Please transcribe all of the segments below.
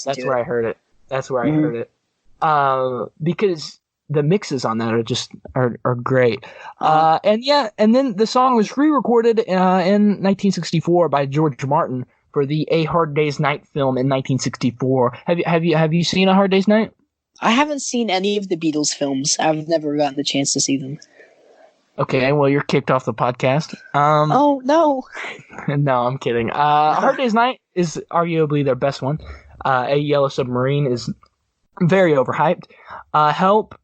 That's where I heard it. That's where I heard it. Because the mixes on that are great. And then the song was re-recorded in 1964 by George Martin for the A Hard Day's Night film in 1964. Have you seen A Hard Day's Night? I haven't seen any of the Beatles films. I've never gotten the chance to see them. Okay, well, you're kicked off the podcast. Oh, no. No, I'm kidding. A Hard Day's Night is arguably their best one. A Yellow Submarine is very overhyped. Help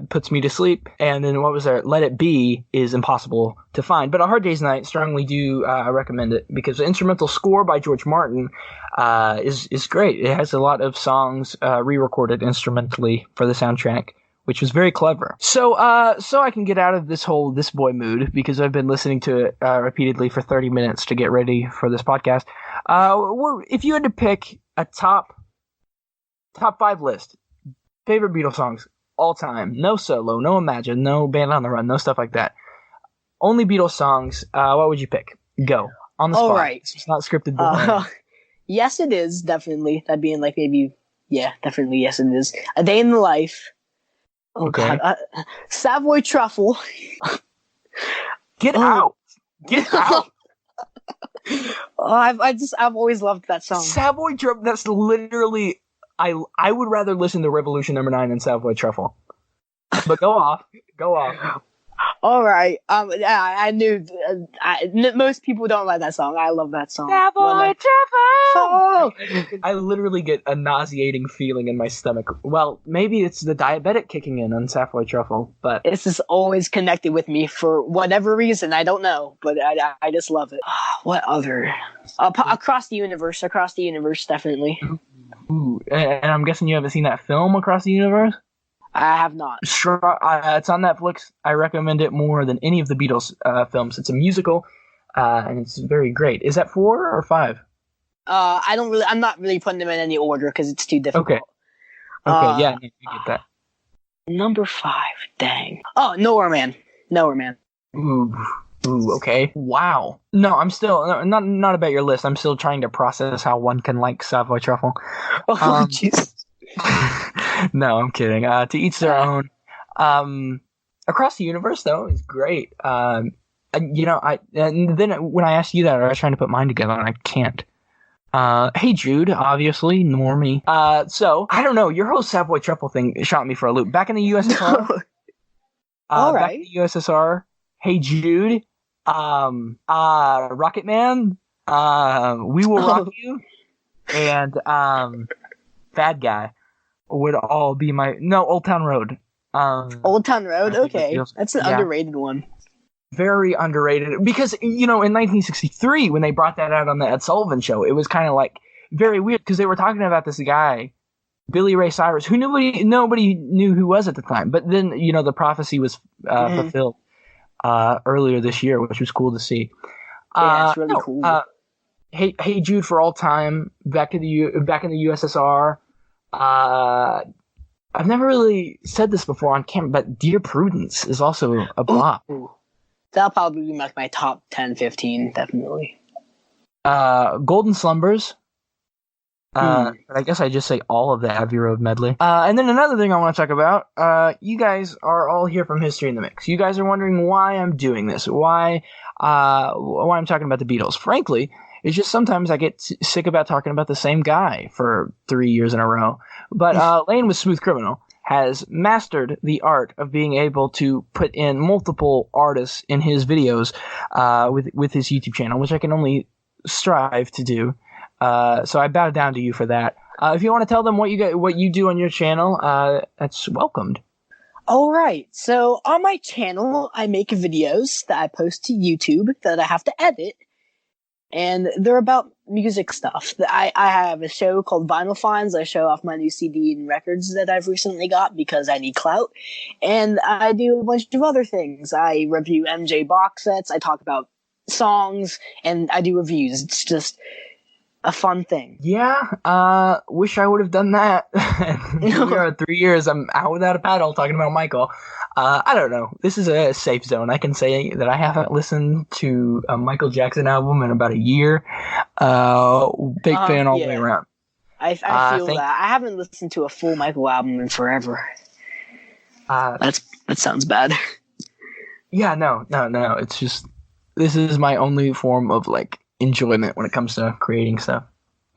puts me to sleep. And then what was there? Let It Be is impossible to find. But A Hard Day's Night, strongly do recommend it because the instrumental score by George Martin is great. It has a lot of songs re-recorded instrumentally for the soundtrack, which was very clever. So I can get out of this whole this boy mood because I've been listening to it repeatedly for 30 minutes to get ready for this podcast. If you had to pick a top 5 list, favorite Beatles songs all time, no solo, no Imagine, no Band on the Run, no stuff like that. Only Beatles songs. What would you pick? Go on the spot. All right, it's not scripted. Yes, it is definitely. That'd be in like maybe definitely yes, it is. A Day in the Life. Oh okay. God, Savoy Truffle. Get out! Get out! I've always loved that song. Savoy Truffle. That's literally. I would rather listen to Revolution Number 9 than Savoy Truffle. But go off. All right. I knew. Most people don't like that song. I love that song. Savoy Truffle. I literally get a nauseating feeling in my stomach. Well, maybe it's the diabetic kicking in on Savoy Truffle, but it's just always connected with me for whatever reason. I don't know, but I just love it. What other? Across the Universe, definitely. Ooh, and I'm guessing you haven't seen that film, Across the Universe? I have not. Sure, it's on Netflix. I recommend it more than any of the Beatles films. It's a musical, and it's very great. Is that 4 or 5? I'm not really putting them in any order because it's too difficult. Okay, yeah, I get that. Number 5, dang. Oh, Nowhere Man. Ooh, okay. Wow. No, I'm still not about your list. I'm still trying to process how one can like Savoy Truffle. Oh, jeez. No, I'm kidding. To each their own. Across the Universe, though, is great. And then when I asked you that, I was trying to put mine together, and I can't. Hey Jude, obviously, normie. So, I don't know, your whole Savoy Truffle thing shot me for a loop. Back in the USSR, back in the USSR, Hey Jude, Rocket Man, We Will Rock You, and Bad Guy would all be Old Town Road. Old Town Road, okay. That's an underrated one. Very underrated. Because, in 1963, when they brought that out on the Ed Sullivan Show, it was kind of like very weird because they were talking about this guy, Billy Ray Cyrus, who nobody knew who was at the time. But then, the prophecy was fulfilled earlier this year, which was cool to see. Yeah, it's really cool. Hey Jude for all time, back in the USSR. I've never really said this before on camera, but Dear Prudence is also a bop. Ooh. That'll probably be my top 10, 15, definitely. Golden Slumbers. I guess I just say all of the Abbey Road medley. And then another thing I want to talk about. You guys are all here from History in the Mix. You guys are wondering why I'm doing this. Why I'm talking about the Beatles. Frankly, it's just sometimes I get sick about talking about the same guy for 3 years in a row. But Laine with Smooth Criminal has mastered the art of being able to put in multiple artists in his videos with his YouTube channel, which I can only strive to do. So I bow down to you for that. If you want to tell them what you do on your channel, that's welcomed. All right. So on my channel, I make videos that I post to YouTube that I have to edit. And they're about music stuff. I have a show called Vinyl Finds. I show off my new CD and records that I've recently got because I need clout. And I do a bunch of other things. I review MJ box sets. I talk about songs. And I do reviews. It's just a fun thing. Yeah, wish I would have done that. Here we are, 3 years, I'm out without a paddle talking about Michael. I don't know. This is a safe zone. I can say that I haven't listened to a Michael Jackson album in about a year. Big fan all the way around. I feel that. I haven't listened to a full Michael album in forever. That sounds bad. Yeah, no. It's just, this is my only form of like enjoyment when it comes to creating stuff.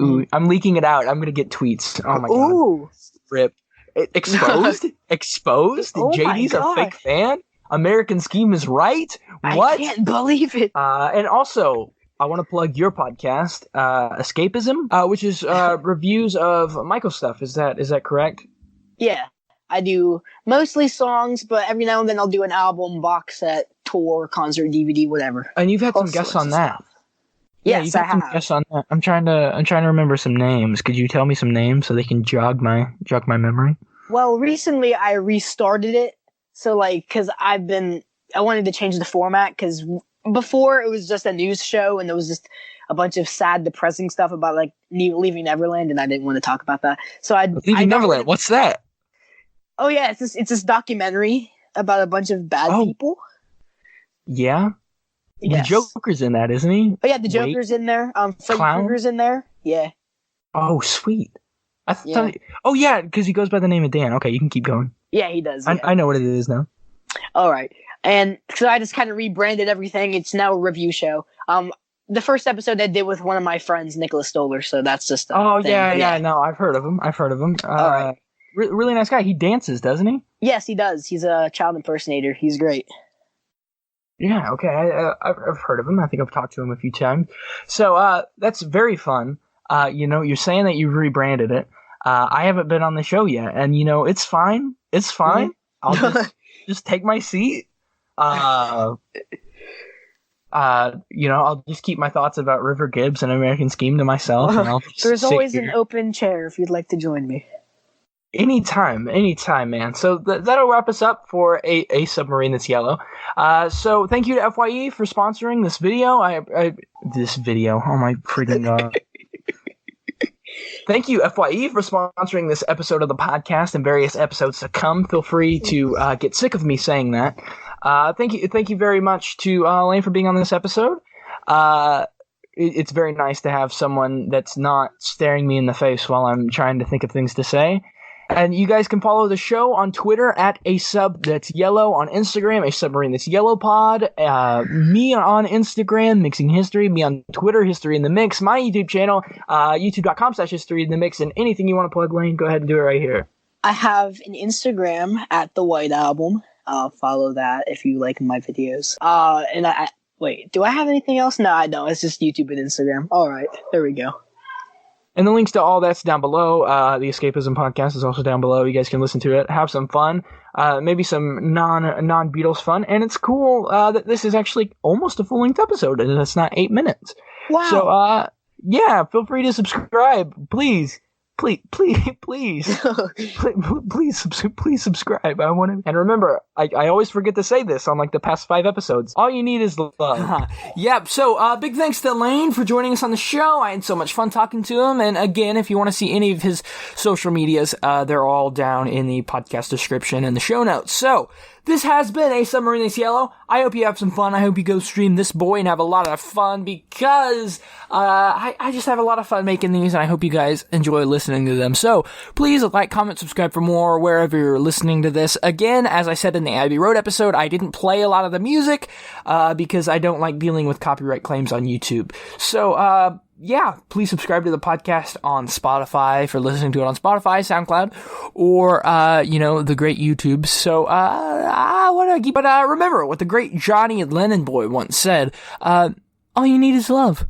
Ooh, I'm leaking it out. I'm gonna get tweets. Oh my god. Ooh. Rip. Exposed? Exposed? Oh JD's a fake fan? American Scheme is right? What? I can't believe it. And also, I want to plug your podcast, Escapism, which is reviews of Michael stuff. Is that correct? Yeah. I do mostly songs, but every now and then I'll do an album, box set, tour, concert, DVD, whatever. And you've had some guests on that. Stuff. Yes, I have. Some guests on that. I'm trying to remember some names. Could you tell me some names so they can jog my memory? Well, recently I restarted it. So like, cause I wanted to change the format, cause before it was just a news show and there was just a bunch of sad, depressing stuff about like leaving Neverland, and I didn't want to talk about that. So Leaving Neverland. What's that? Oh yeah, it's this documentary about a bunch of bad people. Yeah. Yes. The Joker's in that, isn't he? Oh yeah, the Joker's in there. Freddy Krueger's in there. Yeah. Oh sweet. Oh yeah, because he goes by the name of Dan. Okay, you can keep going. Yeah, he does. Yeah. I know what it is now. All right, and so I just kind of rebranded everything. It's now a review show. The first episode I did with one of my friends, Nicholas Stoller. So that's just. Thing. Yeah. No, I've heard of him. All right. Really nice guy. He dances, doesn't he? Yes, he does. He's a child impersonator. He's great. Yeah, okay. I've heard of him. I think I've talked to him a few times. So that's very fun. You're saying that you've rebranded it. I haven't been on the show yet, and it's fine. It's fine. Mm-hmm. I'll just take my seat. I'll just keep my thoughts about River Gibbs and American Scheme to myself. And I'll just There's always an open chair if you'd like to join me. Anytime, man. So that'll wrap us up for a Submarine That's Yellow. So thank you to FYE for sponsoring this video. This video. Oh my freaking god. Thank you, FYE, for sponsoring this episode of the podcast and various episodes to come. Feel free to get sick of me saying that. Thank you very much to Laine for being on this episode. It's very nice to have someone that's not staring me in the face while I'm trying to think of things to say. And you guys can follow the show on Twitter at asubmarinethatsyellowpod, on Instagram, asubmarinethatsyellowpod, me on Instagram, MixingHIstory, me on Twitter, History in the Mix, my YouTube channel, youtube.com/historyinthemix, and anything you want to plug, Laine, go ahead and do it right here. I have an Instagram at The White Album. Follow that if you like my videos. Wait, do I have anything else? No, I don't. It's just YouTube and Instagram. All right, there we go. And the links to all that's down below. The Escapism podcast is also down below. You guys can listen to it, have some fun, maybe some non-Beatles fun. And it's cool that this is actually almost a full-length episode, and it's not 8 minutes. Wow. So, yeah, feel free to subscribe, please. Please subscribe. I want to, and remember, I always forget to say this on like the past 5 episodes. All you need is love. Yep. So, big thanks to Laine for joining us on the show. I had so much fun talking to him. And again, if you want to see any of his social medias, they're all down in the podcast description and the show notes. So, this has been A Submarine That's Yellow. I hope you have some fun. I hope you go stream this boy and have a lot of fun, because I just have a lot of fun making these, and I hope you guys enjoy listening to them. So please like, comment, subscribe for more wherever you're listening to this. Again, as I said in the Abbey Road episode, I didn't play a lot of the music because I don't like dealing with copyright claims on YouTube. So yeah, please subscribe to the podcast on Spotify for listening to it on Spotify, SoundCloud, or, the great YouTube. So, what do I keep? But, remember what the great Johnny Lennon boy once said, all you need is love.